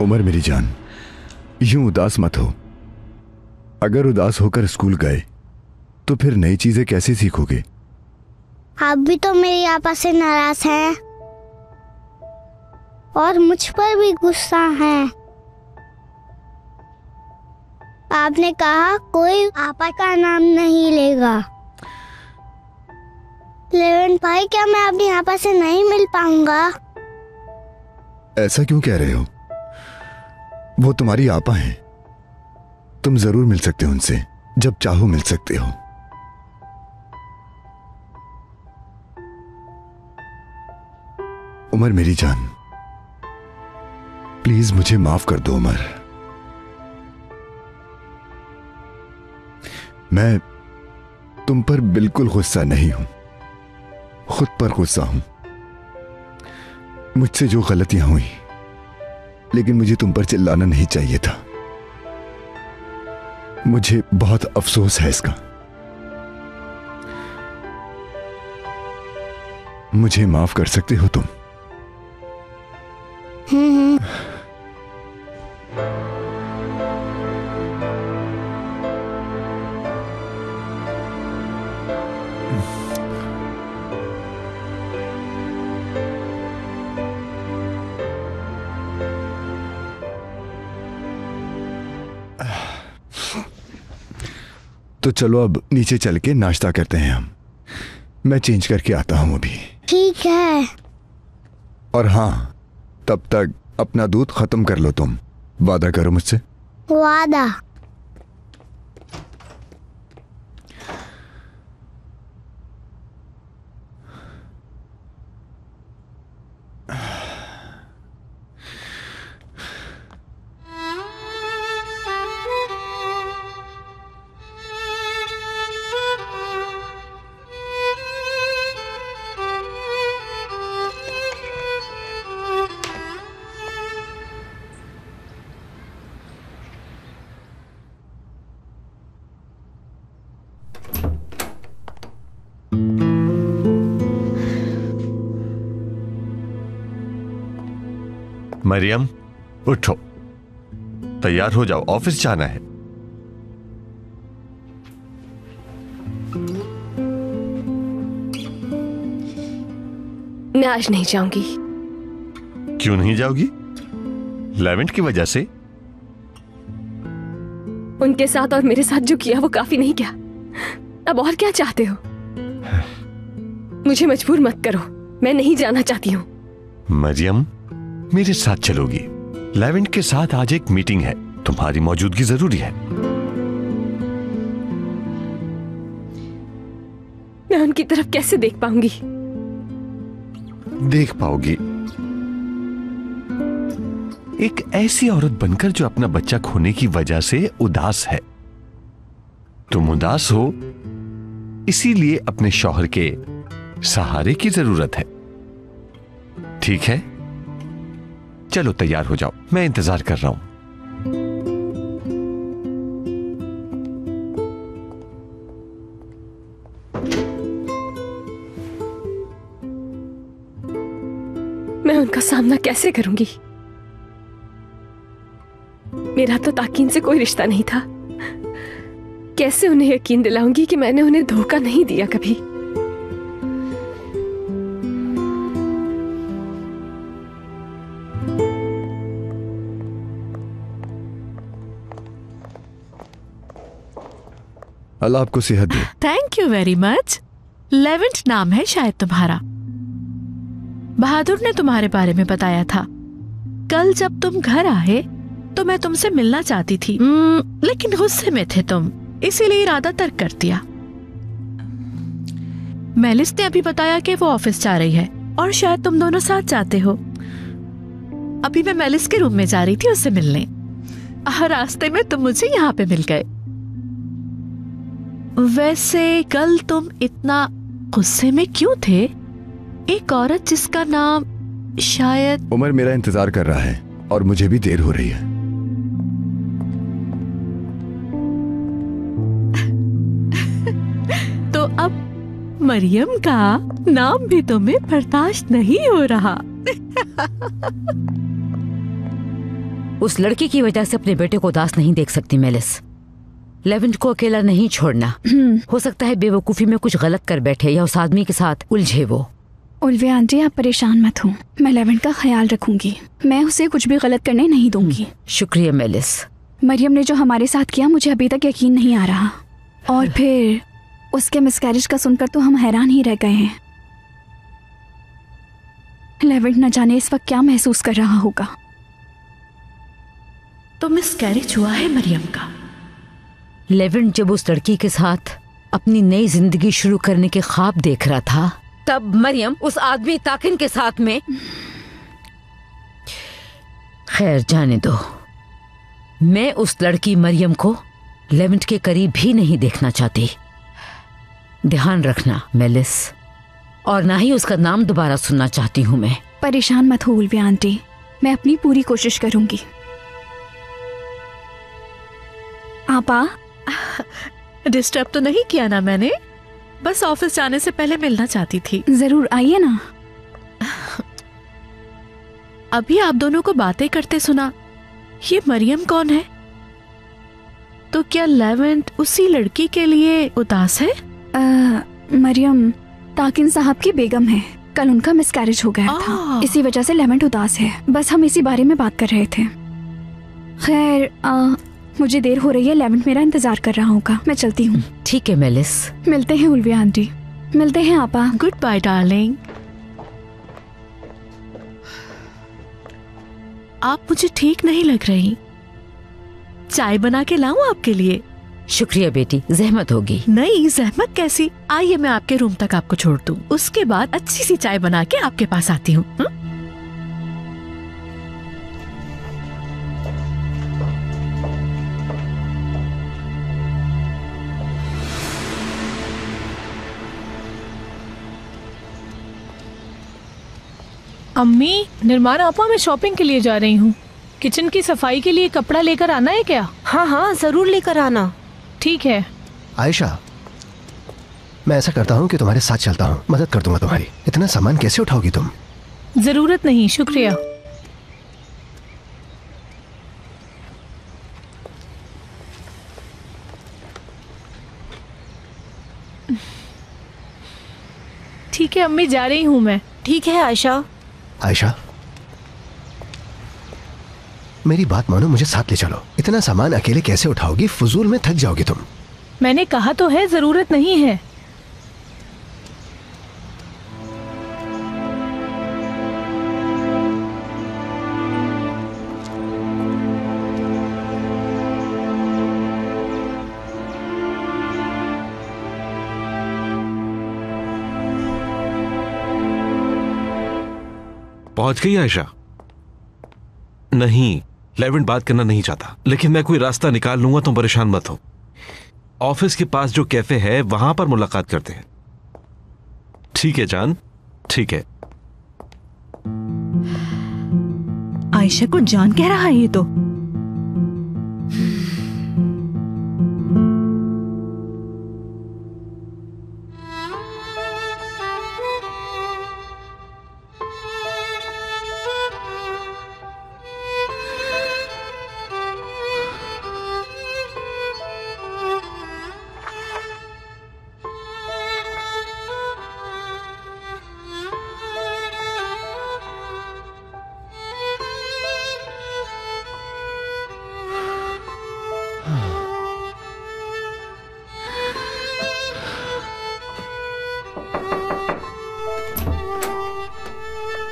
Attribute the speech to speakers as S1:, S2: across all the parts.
S1: उमर मेरी जान, यूं उदास मत हो। अगर उदास होकर स्कूल गए तो फिर नई चीजें कैसे सीखोगे?
S2: आप भी तो मेरी आपा से नाराज हैं और मुझ पर भी गुस्सा हैं। आपने कहा कोई आपा का नाम नहीं लेगा। लेवेंट भाई, क्या मैं अपनी आपा से नहीं मिल पाऊंगा?
S1: ऐसा क्यों कह रहे हो? वो तुम्हारी आपा हैं, तुम जरूर मिल सकते हो उनसे, जब चाहो मिल सकते हो। उमर मेरी जान, प्लीज मुझे माफ कर दो उमर। मैं तुम पर बिल्कुल गुस्सा नहीं हूं, खुद पर गुस्सा हूं। मुझसे जो गलतियां हुई, लेकिन मुझे तुम पर चिल्लाना नहीं चाहिए था। मुझे बहुत अफसोस है इसका। मुझे माफ कर सकते हो तुम? तो चलो अब नीचे चल के नाश्ता करते हैं हम। मैं चेंज करके आता हूं अभी।
S2: ठीक है।
S1: और हाँ, तब तक अपना दूध खत्म कर लो तुम। वादा करो मुझसे।
S2: वादा।
S3: मरियम, उठो, तैयार हो जाओ, ऑफिस जाना है।
S4: मैं आज नहीं जाऊंगी।
S3: क्यों नहीं जाओगी? लेवेंट की वजह से?
S4: उनके साथ और मेरे साथ जो किया वो काफी नहीं क्या? अब और क्या चाहते हो? मुझे मजबूर मत करो, मैं नहीं जाना चाहती हूँ।
S3: मरियम, मेरे साथ चलोगी? लेवेंट के साथ आज एक मीटिंग है, तुम्हारी मौजूदगी जरूरी है।
S4: मैं उनकी तरफ कैसे देख पाऊंगी?
S3: देख पाओगी, एक ऐसी औरत बनकर जो अपना बच्चा खोने की वजह से उदास है। तुम उदास हो, इसीलिए अपने शौहर के सहारे की जरूरत है। ठीक है, चलो तैयार हो जाओ, मैं इंतजार कर रहा हूं।
S4: मैं उनका सामना कैसे करूंगी? मेरा तो ताकीन से कोई रिश्ता नहीं था। कैसे उन्हें यकीन दिलाऊंगी कि मैंने उन्हें धोखा नहीं दिया कभी?
S1: अल्लाह आपको सेहत दे।
S5: Thank you very much. लेवेंट नाम है शायद तुम्हारा। बहादुर ने तुम्हारे बारे में बताया था। कल जब तुम घर आए तो मैं तुमसे मिलना चाहती थी, लेकिन गुस्से में थे तुम, इसीलिए इरादा तर्क कर दिया। मेलिस ने अभी बताया कि वो ऑफिस जा रही है और शायद तुम दोनों साथ जाते हो। अभी मैं मेलिस के रूम में जा रही थी उससे मिलने। रास्ते में तुम मुझे यहाँ पे मिल गए। वैसे कल तुम इतना गुस्से में क्यों थे? एक औरत जिसका नाम शायद...
S1: उमर मेरा इंतजार कर रहा है और मुझे भी देर हो रही है।
S5: तो अब मरियम का नाम भी तुम्हें बर्दाश्त नहीं हो रहा।
S6: उस लड़की की वजह से अपने बेटे को उदास नहीं देख सकती मेलिस। लेवेंट को अकेला नहीं छोड़ना। हो सकता है बेवकूफी में कुछ गलत कर बैठे या उस आदमी के साथ उलझे वो।
S7: उल्वे आंटी, आप परेशान मत हो, मैं लेवेंट का ख्याल रखूंगी। मैं उसे कुछ भी गलत करने नहीं दूंगी।
S6: शुक्रिया मेलिस।
S7: मरियम ने जो हमारे साथ किया मुझे अभी तक यकीन नहीं आ रहा, और फिर उसके मिसकैरेज का सुनकर तो हम हैरान ही रह गए हैं। लेवेंट न जाने इस वक्त क्या महसूस कर रहा होगा।
S5: तो मिसकैरेज हुआ है मरियम का।
S6: लेवेंट जब उस लड़की के साथ अपनी नई जिंदगी शुरू करने के ख्वाब देख रहा था, तब मरियम उस आदमी ताकिन के साथ में। खैर जाने दो, मैं उस लड़की मरियम को लेवेंट के करीब भी नहीं देखना चाहती। ध्यान रखना मेलिस, और ना ही उसका नाम दोबारा सुनना चाहती हूँ मैं।
S7: परेशान मत हो उल्वे आंटी, मैं अपनी पूरी कोशिश करूंगी। आपा,
S5: डिस्टर्ब तो नहीं किया ना मैंने? बस ऑफिस जाने से पहले मिलना चाहती थी।
S7: जरूर आइए ना।
S5: अभी आप दोनों को बातें करते सुना। ये मरियम कौन है? तो क्या लेवेंट उसी लड़की के लिए उदास है?
S7: मरियम ताकिन साहब की बेगम है। कल उनका मिसकैरेज हो गया था, इसी वजह से लेवेंट उदास है। बस हम इसी बारे में बात कर रहे थे। खैर मुझे देर हो रही है, लेवेंट मेरा इंतजार कर रहा होगा, मैं चलती हूँ।
S6: ठीक है मेलिस।
S7: मिलते हैं उल्वे आंटी। मिलते हैं आपा।
S5: Good bye darling. आप मुझे ठीक नहीं लग रही। चाय बना के लाऊं आपके लिए?
S6: शुक्रिया बेटी, जहमत होगी।
S5: नहीं, जहमत कैसी। आइए मैं आपके रूम तक आपको छोड़ दूं, उसके बाद अच्छी सी चाय बना के आपके पास आती हूँ।
S8: अम्मी, निर्माण आपा, मैं शॉपिंग के लिए जा रही हूँ। किचन की सफाई के लिए कपड़ा लेकर आना है क्या?
S9: हाँ हाँ जरूर लेकर आना।
S8: ठीक है।
S10: आयशा, मैं ऐसा करता हूँ कि तुम्हारे साथ चलता हूँ, मदद कर दूंगा तुम्हारी। इतना सामान कैसे उठाओगी तुम?
S8: जरूरत नहीं, शुक्रिया। ठीक है अम्मी, जा रही हूँ मैं।
S9: ठीक है आयशा।
S10: आयशा, मेरी बात मानो, मुझे साथ ले चलो। इतना सामान अकेले कैसे उठाओगी? फजूल में थक जाओगी तुम।
S8: मैंने कहा तो है, जरूरत नहीं है।
S11: पहुंच गई आयशा? नहीं, लेवेंट बात करना नहीं चाहता, लेकिन मैं कोई रास्ता निकाल लूंगा, तुम परेशान मत हो। ऑफिस के पास जो कैफे है वहां पर मुलाकात करते हैं। ठीक है जान, ठीक है।
S5: आयशा को जान कह रहा है ये तो।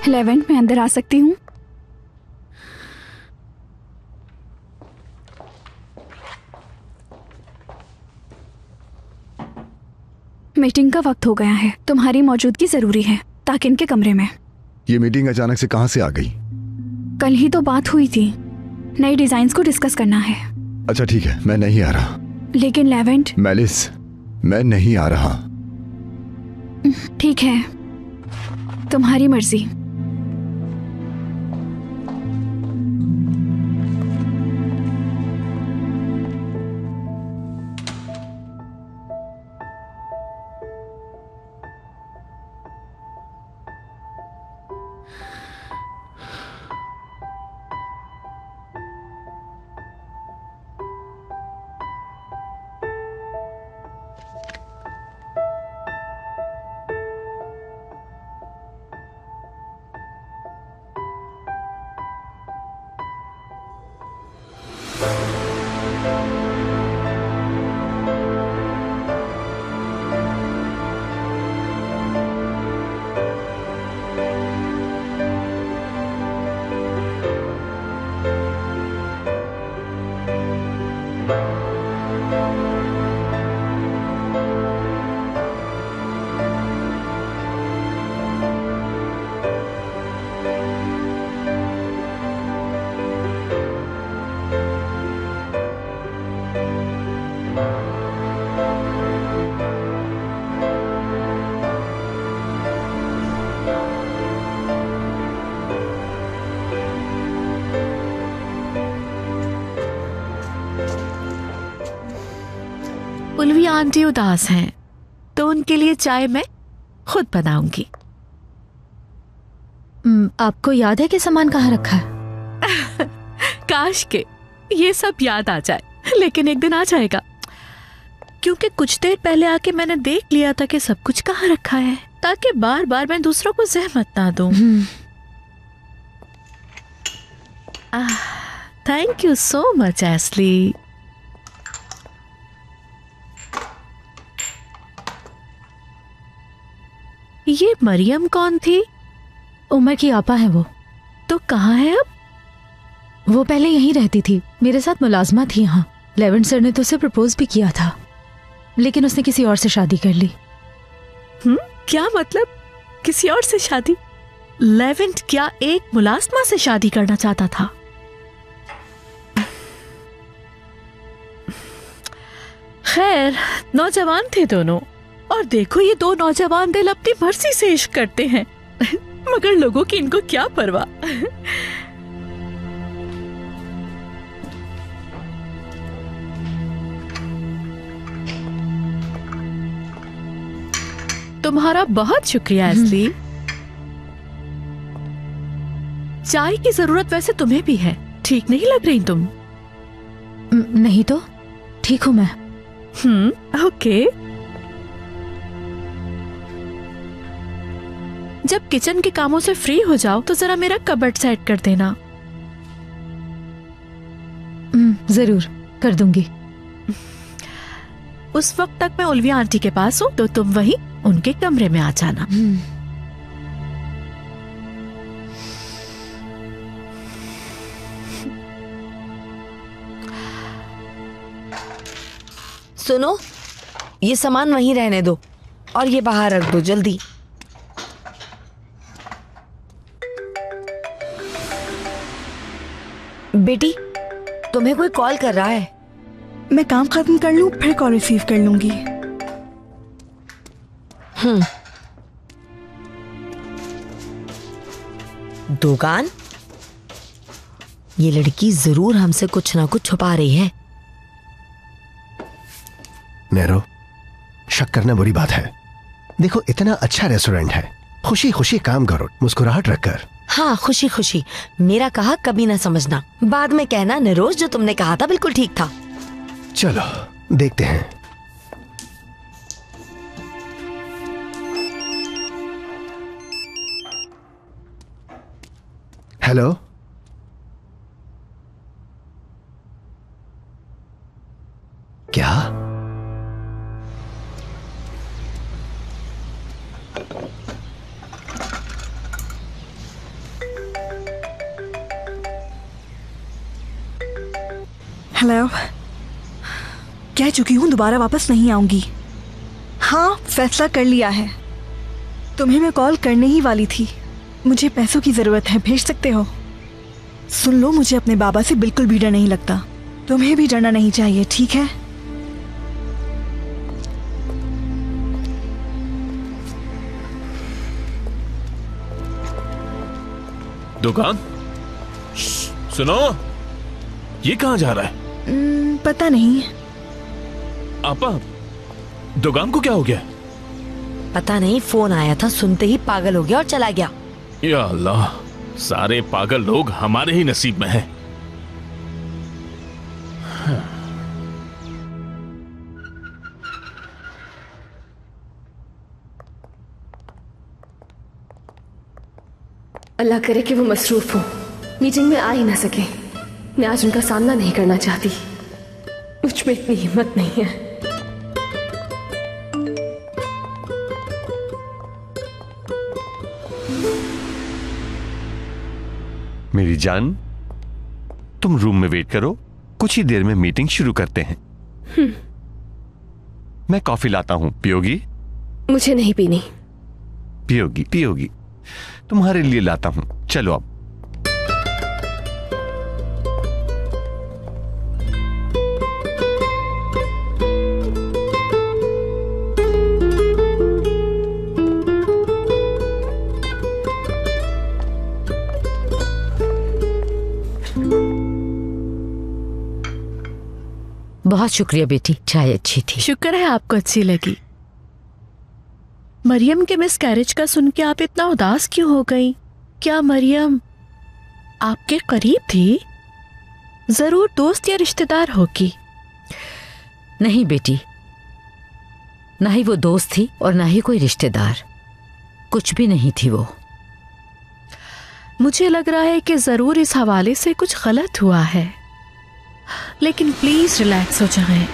S7: लेवेंट, मैं अंदर आ सकती हूँ? मीटिंग का वक्त हो गया है, तुम्हारी मौजूदगी जरूरी है ताकि इनके कमरे में।
S1: ये मीटिंग अचानक से कहां से आ गई?
S7: कल ही तो बात हुई थी, नए डिजाइन्स को डिस्कस करना है।
S1: अच्छा ठीक है, मैं नहीं आ रहा।
S7: लेकिन लेवेंट।
S1: मेलिस, मैं नहीं आ रहा।
S7: ठीक है, तुम्हारी मर्जी।
S5: आंटी उदास हैं, तो उनके लिए चाय मैं खुद बनाऊंगी।
S7: आपको याद है कि सामान कहाँ रखा है?
S5: काश के ये सब याद आ जाए, लेकिन एक दिन आ जाएगा, क्योंकि कुछ देर पहले आके मैंने देख लिया था कि सब कुछ कहाँ रखा है, ताकि बार बार मैं दूसरों को जहमत ना दूं। थैंक यू सो मच एस्ली। ये मरियम कौन थी?
S7: उमर की आपा है वो।
S5: तो कहाँ है अब?
S7: वो पहले यहीं रहती थी, मेरे साथ मुलाजमा थी यहाँ। लेवेंट सर ने तो उसे प्रपोज भी किया था, लेकिन उसने किसी और से शादी कर ली।
S5: क्या मतलब किसी और से शादी? लेवेंट क्या एक मुलाजमा से शादी करना चाहता था? खैर, नौजवान थे दोनों, और देखो ये दो नौजवान दिल अपनी मर्जी से इश्क करते हैं। मगर लोगों की इनको क्या परवाह। तुम्हारा बहुत शुक्रिया एस्ली। चाय की जरूरत वैसे तुम्हें भी है, ठीक नहीं लग रही तुम?
S7: नहीं तो ठीक हूं मैं।
S5: ओके। जब किचन के कामों से फ्री हो जाओ तो जरा मेरा कबर्ड सेट कर देना।
S7: जरूर कर दूंगी।
S5: उस वक्त तक मैं उल्विया आंटी के पास हूँ, तो तुम वहीं उनके कमरे में आ जाना।
S9: सुनो, ये सामान वहीं रहने दो और ये बाहर रख दो जल्दी। बेटी, तुम्हें कोई कॉल कर रहा है।
S12: मैं काम खत्म कर लूं, फिर कॉल रिसीव कर लूंगी।
S9: दुकान, ये लड़की जरूर हमसे कुछ ना कुछ छुपा रही है।
S10: नेरो, शक करना बुरी बात है। देखो, इतना अच्छा रेस्टोरेंट है, खुशी खुशी काम करो, मुस्कुराहट रखकर।
S9: हाँ, खुशी खुशी। मेरा कहा कभी ना समझना, बाद में कहना निरोज जो तुमने कहा था बिल्कुल ठीक था।
S10: चलो देखते हैं। हेलो, क्या?
S12: हेलो, कह चुकी हूँ दोबारा वापस नहीं आऊंगी। हाँ, फैसला कर लिया है। तुम्हें मैं कॉल करने ही वाली थी। मुझे पैसों की जरूरत है, भेज सकते हो? सुन लो, मुझे अपने बाबा से बिल्कुल भी डर नहीं लगता। तुम्हें भी डरना नहीं चाहिए, ठीक है?
S13: दुकान, सुनो, ये कहाँ जा रहा है?
S12: पता नहीं।
S13: आपा, दुकान को क्या हो गया?
S9: पता नहीं, फोन आया था, सुनते ही पागल हो गया और चला गया।
S13: या अल्लाह, सारे पागल लोग हमारे ही नसीब में हैं।
S4: अल्लाह करे कि वो मसरूफ हो, मीटिंग में आ ही ना सके। मैं आज उनका सामना नहीं करना चाहती, मुझ में इतनी हिम्मत नहीं है।
S3: मेरी जान, तुम रूम में वेट करो, कुछ ही देर में मीटिंग शुरू करते हैं। मैं कॉफी लाता हूं, पियोगी?
S4: मुझे नहीं पीनी।
S3: पियोगी पियोगी, तुम्हारे लिए लाता हूं, चलो अब।
S6: बहुत शुक्रिया बेटी, चाय अच्छी थी।
S5: शुक्र है आपको अच्छी लगी। मरियम के मिसकैरेज का सुन के आप इतना उदास क्यों हो गई? क्या मरियम आपके करीब थी? जरूर दोस्त या रिश्तेदार होगी।
S6: नहीं बेटी, ना ही वो दोस्त थी और ना ही कोई रिश्तेदार, कुछ भी नहीं थी वो।
S5: मुझे लग रहा है कि जरूर इस हवाले से कुछ गलत हुआ है, लेकिन प्लीज रिलैक्स हो जाएं।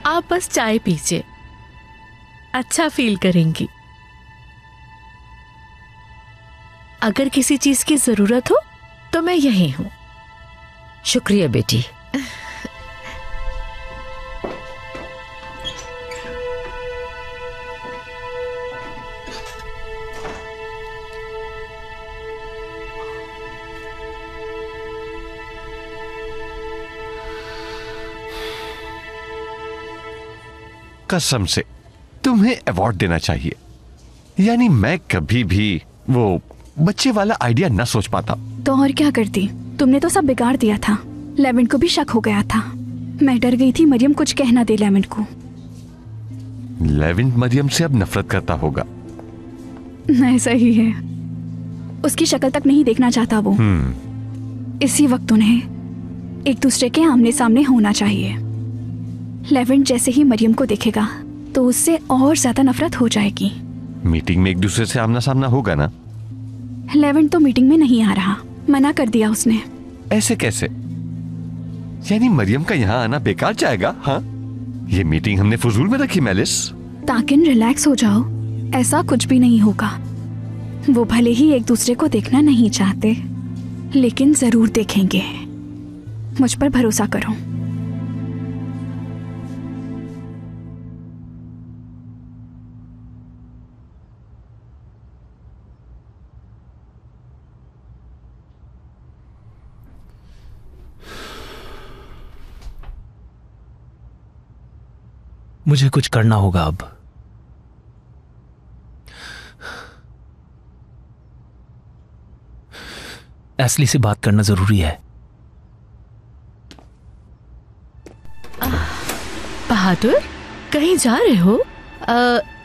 S5: आप बस चाय पीजिए, अच्छा फील करेंगी। अगर किसी चीज की जरूरत हो तो मैं यहीं हूं।
S6: शुक्रिया बेटी।
S3: कसम से तुम्हें अवार्ड देना चाहिए। यानी मैं कभी भी वो बच्चे वाला आइडिया न सोच पाता।
S7: तो और क्या करती, तुमने तो सब बिगाड़ दिया था। लेवेंट को भी शक हो गया था। मैं डर गई थी मरियम कुछ कहना दे लेवेंट को।
S3: लेवेंट मरियम से अब नफरत करता होगा।
S7: ऐसा ही है, उसकी शक्ल तक नहीं देखना चाहता वो। इसी वक्त उन्हें एक दूसरे के आमने सामने होना चाहिए। लेवेंट जैसे ही मरियम को देखेगा तो उससे और ज्यादा नफरत हो जाएगी।
S3: मीटिंग में एक दूसरे से आमना सामना होगा ना?
S7: लेवेंट तो मीटिंग में नहीं आ रहा, मना कर दिया उसने।
S3: ऐसे कैसे? यानी मरियम का यहाँ आना बेकार जाएगा? हाँ, ये मीटिंग हमने फजूल में रखी मेलिस।
S7: ताकिन रिलैक्स हो जाओ, ऐसा कुछ भी नहीं होगा। वो भले ही एक दूसरे को देखना नहीं चाहते, लेकिन जरूर देखेंगे। मुझ पर भरोसा करो।
S13: मुझे कुछ करना होगा अब। एस्ली से बात करना जरूरी है।
S5: बहादुर, कहीं जा रहे हो?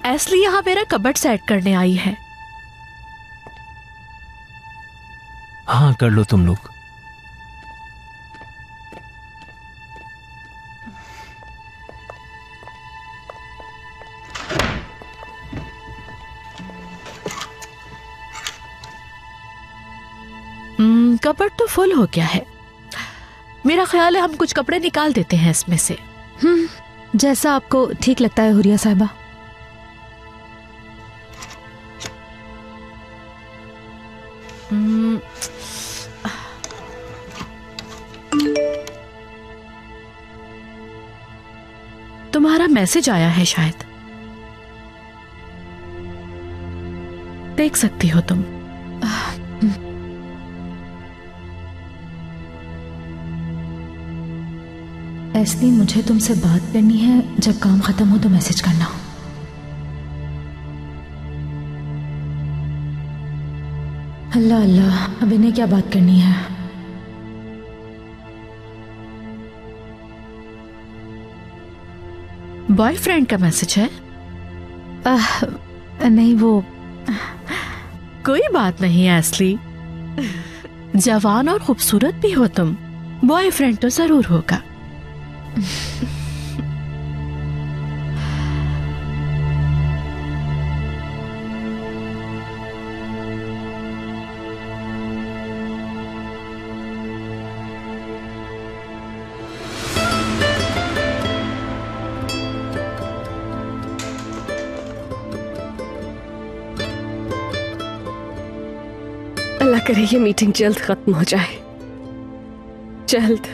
S5: एस्ली यहाँ मेरा कबर्ड सेट करने आई है।
S13: हाँ, कर लो तुम लोग।
S5: कपड़ तो फुल हो गया है। मेरा ख्याल है हम कुछ कपड़े निकाल देते हैं इसमें से।
S14: जैसा आपको ठीक लगता है हुरिया साहिबा।
S5: तुम्हारा मैसेज आया है शायद, देख सकती हो तुम।
S14: एस्ली, मुझे तुमसे बात करनी है। जब काम खत्म हो तो मैसेज करना। अल्लाह अल्लाह, अब इन्हें क्या बात करनी है?
S5: बॉयफ्रेंड का मैसेज है?
S14: नहीं, वो
S5: कोई बात नहीं एस्ली। जवान और खूबसूरत भी हो तुम, बॉयफ्रेंड तो जरूर होगा।
S4: अल्लाह करे ये मीटिंग जल्द खत्म हो जाए, जल्द।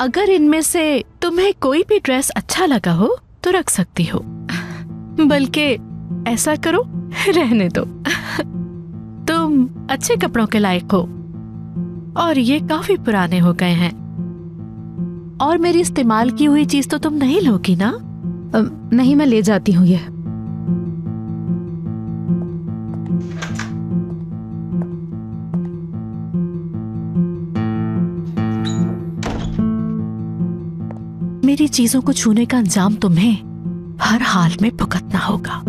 S5: अगर इनमें से तुम्हें कोई भी ड्रेस अच्छा लगा हो तो रख सकती हो, बल्कि ऐसा करो, रहने दो। तुम अच्छे कपड़ों के लायक हो। और ये काफी पुराने हो गए हैं। और मेरी इस्तेमाल की हुई चीज तो तुम नहीं लोगी ना?
S14: नहीं, मैं ले जाती हूँ ये।
S5: मेरी चीजों को छूने का अंजाम तुम्हें हर हाल में भुगतना होगा।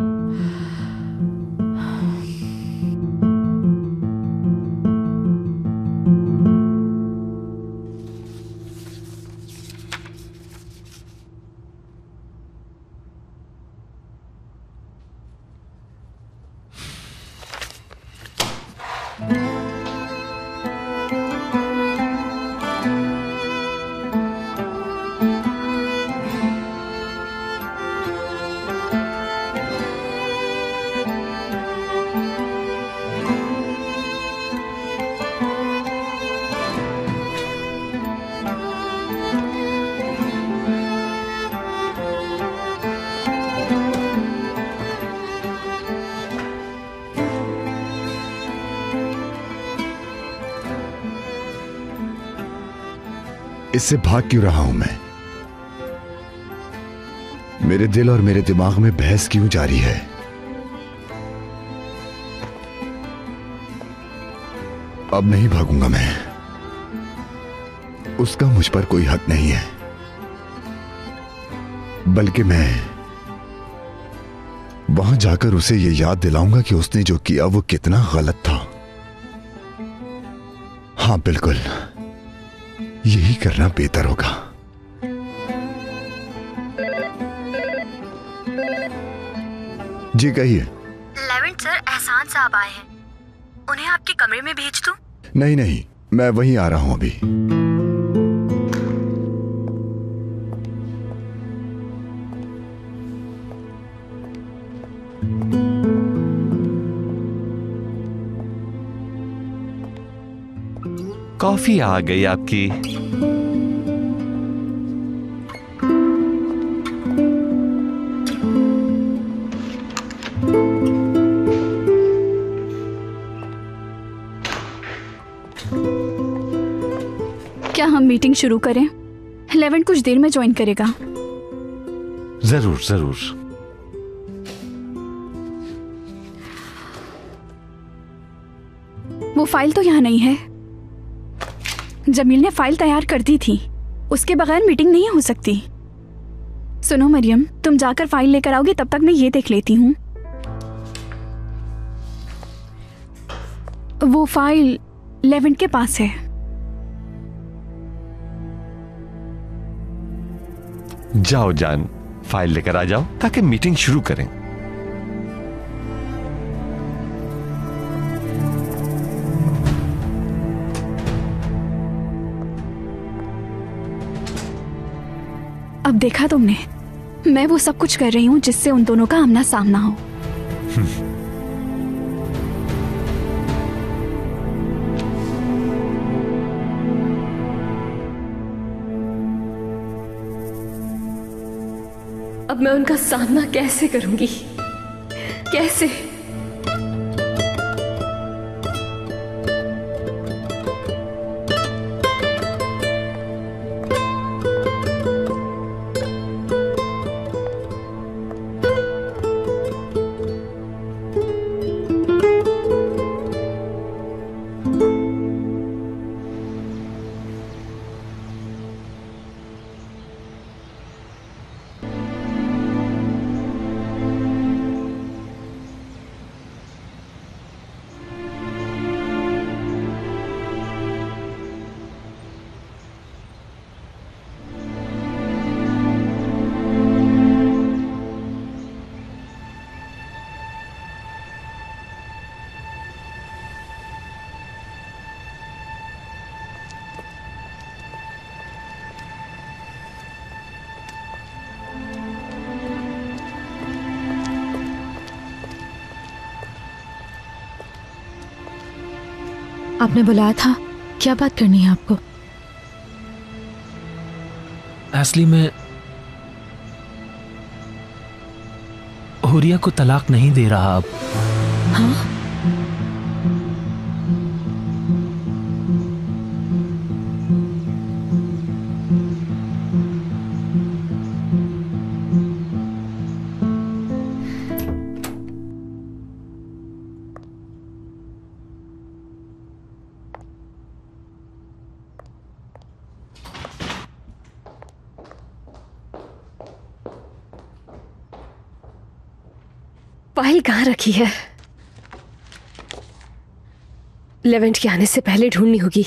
S1: इससे भाग क्यों रहा हूं मैं? मेरे दिल और मेरे दिमाग में बहस क्यों जारी है? अब नहीं भागूंगा मैं। उसका मुझ पर कोई हक नहीं है, बल्कि मैं वहां जाकर उसे यह याद दिलाऊंगा कि उसने जो किया वो कितना गलत था। हां, बिल्कुल यही करना बेहतर होगा। जी कहिए।
S15: लेवेंट सर, एहसान साहब आए हैं, उन्हें आपके कमरे में भेज दूं?
S1: नहीं नहीं, मैं वहीं आ रहा हूं अभी।
S3: कॉफी आ गई आपकी।
S7: क्या हम मीटिंग शुरू करें? लेवेंट कुछ देर में ज्वाइन करेगा।
S3: जरूर जरूर।
S7: वो फाइल तो यहाँ नहीं है। जमील ने फाइल तैयार कर दी थी, उसके बगैर मीटिंग नहीं हो सकती। सुनो मरियम, तुम जाकर फाइल लेकर आओगी, तब तक मैं ये देख लेती हूँ। वो फाइल लेवेंट के पास है।
S3: जाओ जान, फाइल लेकर आ जाओ ताकि मीटिंग शुरू करें।
S7: अब देखा तुमने, मैं वो सब कुछ कर रही हूँ जिससे उन दोनों का आमना सामना हो।
S4: अब मैं उनका सामना कैसे करूंगी? कैसे?
S14: आपने बुलाया था, क्या बात करनी है आपको?
S13: असली में हुरिया को तलाक नहीं दे रहा अब।
S14: हाँ?
S4: फाइल कहाँ रखी है? लेवेंट के आने से पहले ढूंढनी होगी।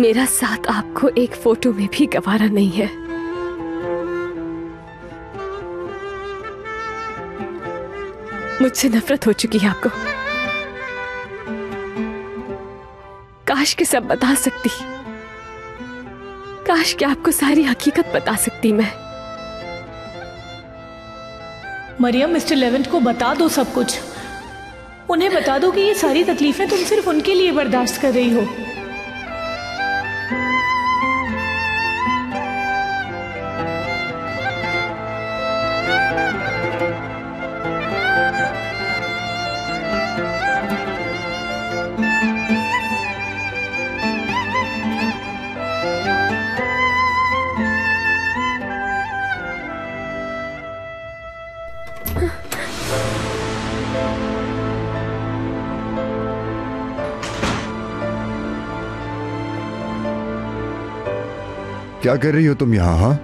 S4: मेरा साथ आपको एक फोटो में भी गवारा नहीं है। मुझसे नफरत हो चुकी है आपको। काश के सब बता सकती, काश के आपको सारी हकीकत बता सकती मैं।
S8: मरियम, मिस्टर लेवेंट को बता दो सब कुछ। उन्हें बता दो कि ये सारी तकलीफें तुम सिर्फ उनके लिए बर्दाश्त कर रही हो।
S1: क्या कर रही हो तुम यहां? हाँ,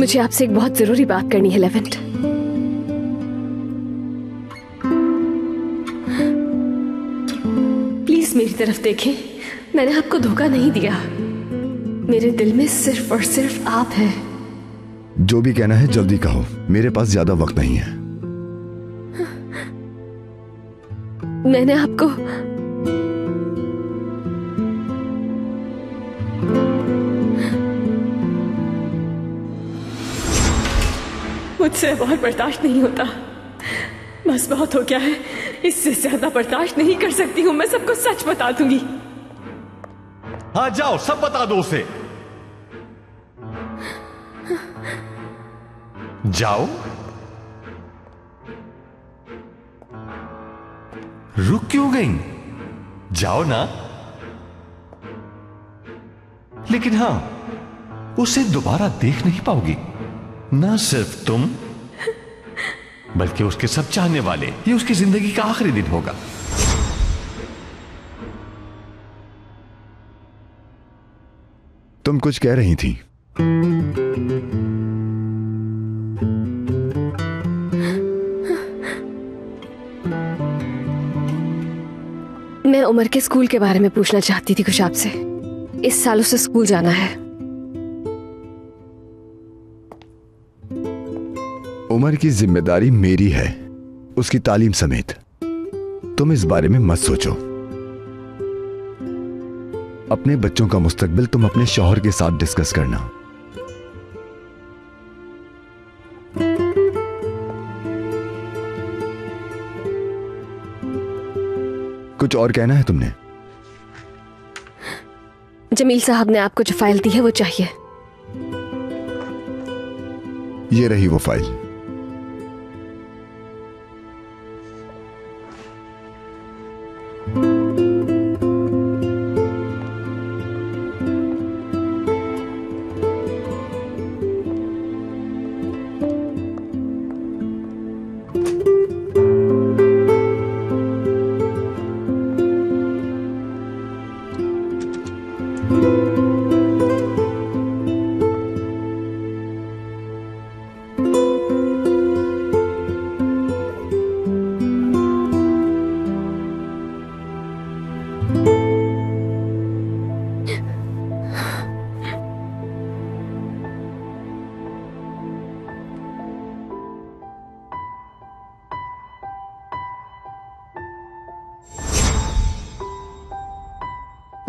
S4: मुझे आपसे एक बहुत जरूरी बात करनी है लेवेंट। प्लीज मेरी तरफ देखें। मैंने आपको धोखा नहीं दिया। मेरे दिल में सिर्फ और सिर्फ आप हैं।
S1: जो भी कहना है जल्दी कहो, मेरे पास ज्यादा वक्त नहीं है।
S4: मैंने आपको मुझसे और बर्दाश्त नहीं होता। बस बहुत हो गया है। इससे ज्यादा बर्दाश्त नहीं कर सकती हूं। मैं सबको सच बता दूंगी।
S3: हाँ जाओ, सब बता दो उसे। जाओ। रुक क्यों गई? जाओ ना। लेकिन हां, उसे दोबारा देख नहीं पाओगी। ना सिर्फ तुम, बल्कि उसके सब चाहने वाले। ये उसकी जिंदगी का आखिरी दिन होगा।
S1: तुम कुछ कह रही थी।
S4: मैं उमर के स्कूल के बारे में पूछना चाहती थी कुछ आपसे। इस साल उसे स्कूल जाना है।
S1: उमर की जिम्मेदारी मेरी है, उसकी तालीम समेत। तुम इस बारे में मत सोचो। अपने बच्चों का मुस्तकबिल तुम अपने शौहर के साथ डिस्कस करना। कुछ और कहना है तुमने?
S4: जमील साहब ने आपको जो फाइल दी है वो चाहिए।
S1: ये रही वो फाइल।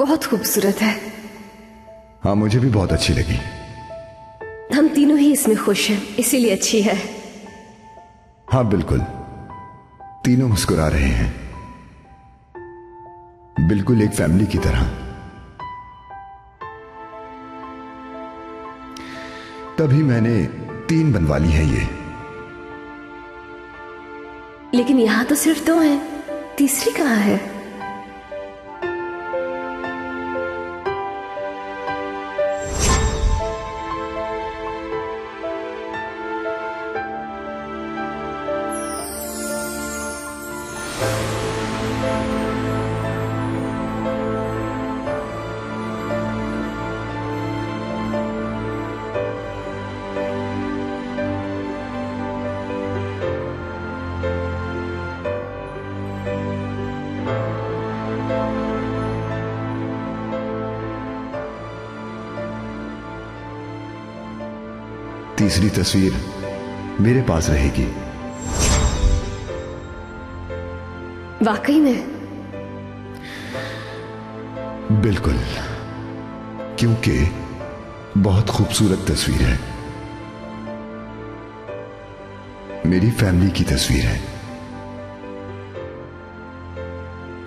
S4: बहुत खूबसूरत है।
S1: हाँ, मुझे भी बहुत अच्छी लगी।
S4: हम तीनों ही इसमें खुश हैं, इसीलिए अच्छी है।
S1: हाँ बिल्कुल, तीनों मुस्कुरा रहे हैं, बिल्कुल एक फैमिली की तरह। तभी मैंने 3 बनवा ली हैं ये।
S4: लेकिन यहां तो सिर्फ 2 हैं, तीसरी कहां है?
S1: तीसरी तस्वीर मेरे पास रहेगी।
S4: वाकई में?
S1: बिल्कुल, क्योंकि बहुत खूबसूरत तस्वीर है, मेरी फैमिली की तस्वीर है।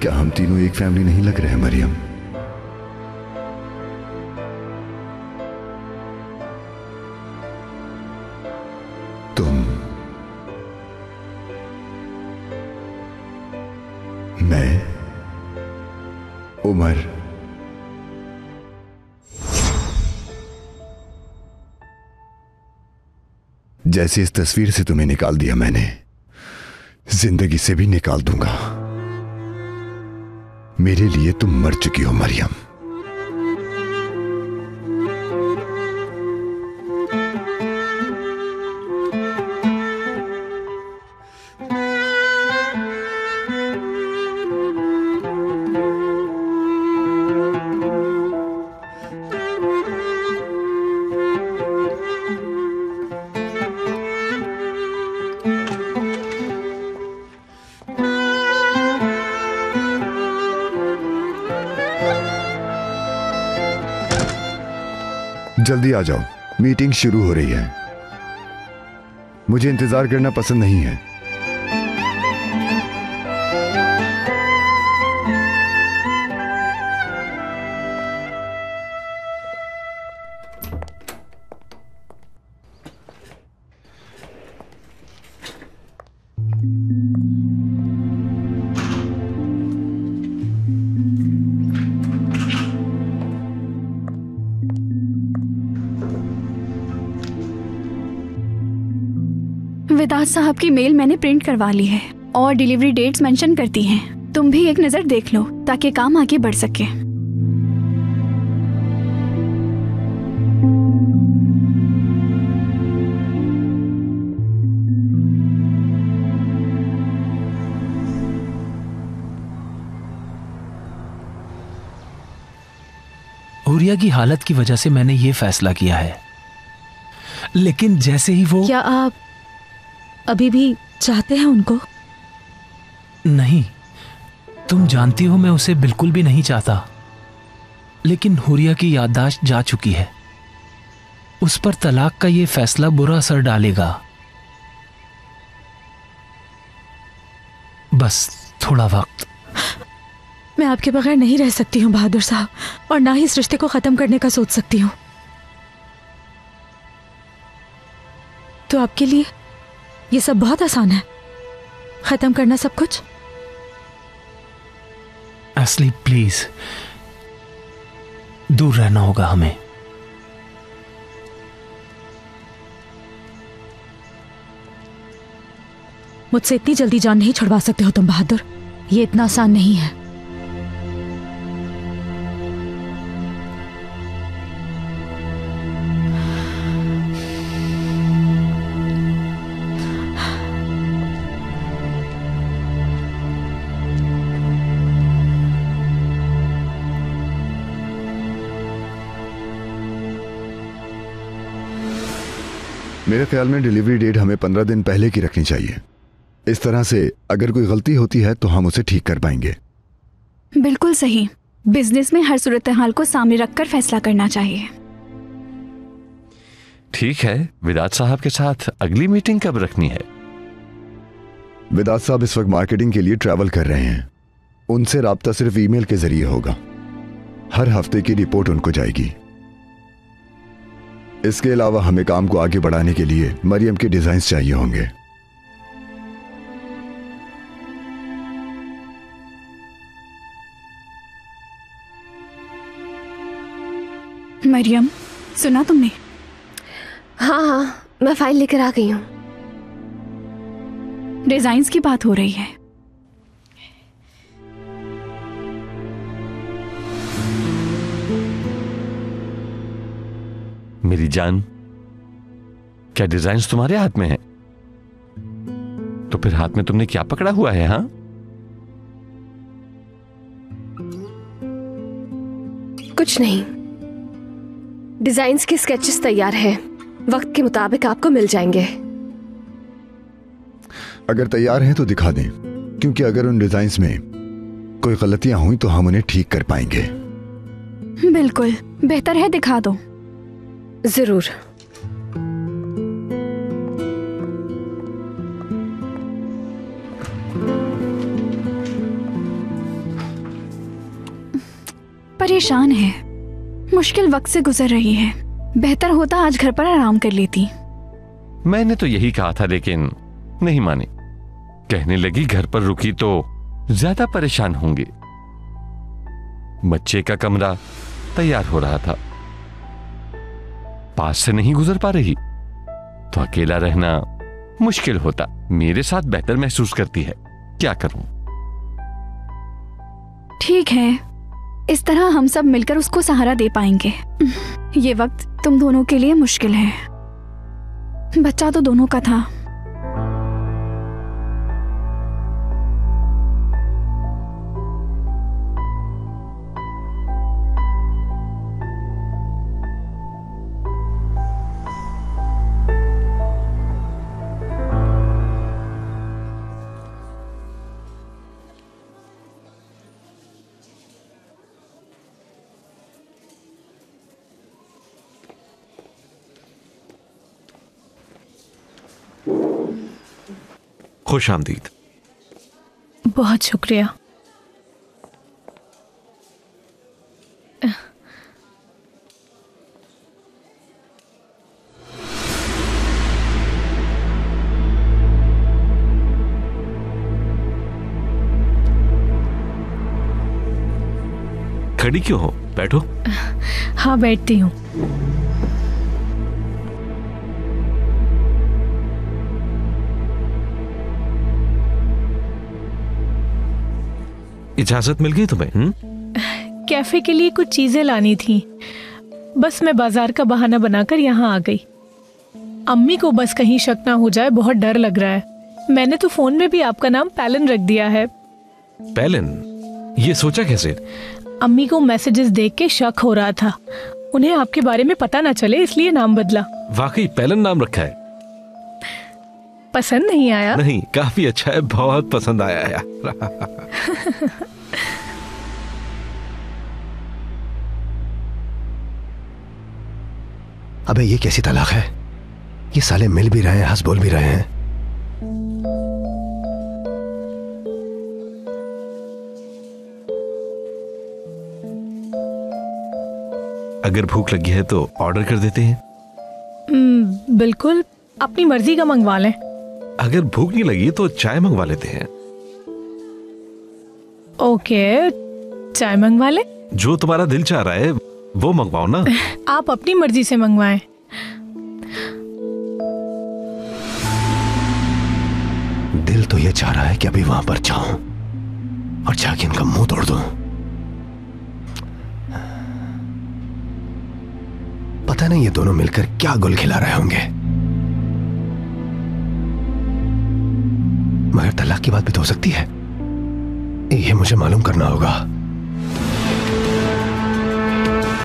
S1: क्या हम तीनों एक फैमिली नहीं लग रहे हैं मरियम? तुम, मैं, उमर, जैसे इस तस्वीर से तुम्हें निकाल दिया मैंने, जिंदगी से भी निकाल दूंगा। मेरे लिए तुम मर चुकी हो मरियम। जल्दी आ जाओ, मीटिंग शुरू हो रही है। मुझे इंतजार करना पसंद नहीं है।
S7: विदात साहब की मेल मैंने प्रिंट करवा ली है और डिलीवरी डेट्स मेंशन करती हैं। तुम भी एक नजर देख लो ताकि काम आगे बढ़ सके।
S16: हुरिया की हालत की वजह से मैंने ये फैसला किया है, लेकिन जैसे ही वो...
S14: क्या आप अभी भी चाहते हैं उनको?
S16: नहीं, तुम जानती हो मैं उसे बिल्कुल भी नहीं चाहता, लेकिन हुरिया की याददाश्त जा चुकी है। उस पर तलाक का ये फैसला बुरा असर डालेगा। बस थोड़ा वक्त।
S14: मैं आपके बगैर नहीं रह सकती हूँ बहादुर साहब, और ना ही इस रिश्ते को खत्म करने का सोच सकती हूँ। तो आपके लिए ये सब बहुत आसान है, खत्म करना सब कुछ।
S16: असली प्लीज, दूर रहना होगा हमें।
S14: मुझसे इतनी जल्दी जान नहीं छुड़वा सकते हो तुम बहादुर, ये इतना आसान नहीं है।
S1: मेरे ख्याल में डिलीवरी डेट हमें 15 दिन पहले की रखनी चाहिए। इस तरह से अगर कोई गलती होती है तो हम उसे ठीक कर पाएंगे।
S7: बिल्कुल सही। बिजनेस में हर सूरत हाल को सामने रखकर फैसला करना चाहिए।
S3: ठीक है, विदात साहब के साथ अगली मीटिंग कब रखनी है?
S1: विदात साहब इस वक्त मार्केटिंग के लिए ट्रैवल कर रहे हैं। उनसे राब्ता सिर्फ ईमेल के जरिए होगा। हर हफ्ते की रिपोर्ट उनको जाएगी। इसके अलावा हमें काम को आगे बढ़ाने के लिए मरियम के डिजाइन्स चाहिए होंगे।
S7: मरियम, सुना तुमने?
S4: हाँ हाँ, मैं फाइल लेकर आ गई हूँ।
S7: डिजाइन्स की बात हो रही है।
S3: मेरी जान, क्या डिजाइन्स तुम्हारे हाथ में है? तो फिर हाथ में तुमने क्या पकड़ा हुआ है? हाँ,
S4: कुछ नहीं, डिजाइन्स के स्केचेस तैयार हैं, वक्त के मुताबिक आपको मिल जाएंगे।
S1: अगर तैयार हैं तो दिखा दें, क्योंकि अगर उन डिजाइन्स में कोई गलतियां हुई तो हम उन्हें ठीक कर पाएंगे।
S7: बिल्कुल, बेहतर है दिखा दो।
S4: जरूर।
S7: परेशान है, मुश्किल वक्त से गुजर रही है। बेहतर होता आज घर पर आराम कर लेती।
S3: मैंने तो यही कहा था, लेकिन नहीं मानी। कहने लगी घर पर रुकी तो ज्यादा परेशान होंगी। बच्चे का कमरा तैयार हो रहा था, पास से नहीं गुजर पा रही तो अकेला रहना मुश्किल होता। मेरे साथ बेहतर महसूस करती है, क्या करूं?
S7: ठीक है, इस तरह हम सब मिलकर उसको सहारा दे पाएंगे। ये वक्त तुम दोनों के लिए मुश्किल है, बच्चा तो दोनों का था।
S11: खुश आमदीद।
S8: बहुत शुक्रिया।
S11: खड़ी क्यों हो? बैठो।
S8: हाँ, बैठती हूँ।
S11: इजाजत मिल गई तुम्हें?
S8: कैफे के लिए कुछ चीजें लानी थी, बस मैं बाजार का बहाना बनाकर यहाँ आ गई। अम्मी को बस कहीं शक ना हो जाए, बहुत डर लग रहा है। मैंने तो फोन में भी आपका नाम पैलन रख दिया है।
S11: पैलन? ये सोचा कैसे?
S8: अम्मी को मैसेजेस देख के शक हो रहा था, उन्हें आपके बारे में पता ना चले, इसलिए नाम बदला।
S11: वाकई पैलन नाम रखा है?
S8: पसंद नहीं आया?
S11: नहीं, काफी अच्छा है, बहुत पसंद आया यार।
S10: अबे ये कैसी तलाक है? ये साले मिल भी रहे हैं, हंस बोल भी रहे हैं।
S11: अगर भूख लगी है तो ऑर्डर कर देते हैं।
S8: बिल्कुल, अपनी मर्जी का मंगवा लें।
S11: अगर भूख नहीं लगी तो चाय मंगवा लेते हैं।
S8: ओके, चाय मंगवा ले।
S11: जो तुम्हारा दिल चाह रहा है वो मंगवाओ ना।
S8: आप अपनी मर्जी से मंगवाएं।
S10: दिल तो ये चाह रहा है कि अभी वहां पर जाऊं और जाके इनका मुंह तोड़ दूं। पता नहीं ये दोनों मिलकर क्या गुल खिला रहे होंगे, मगर तलाक की बात भी तो हो सकती है। ये मुझे मालूम करना होगा।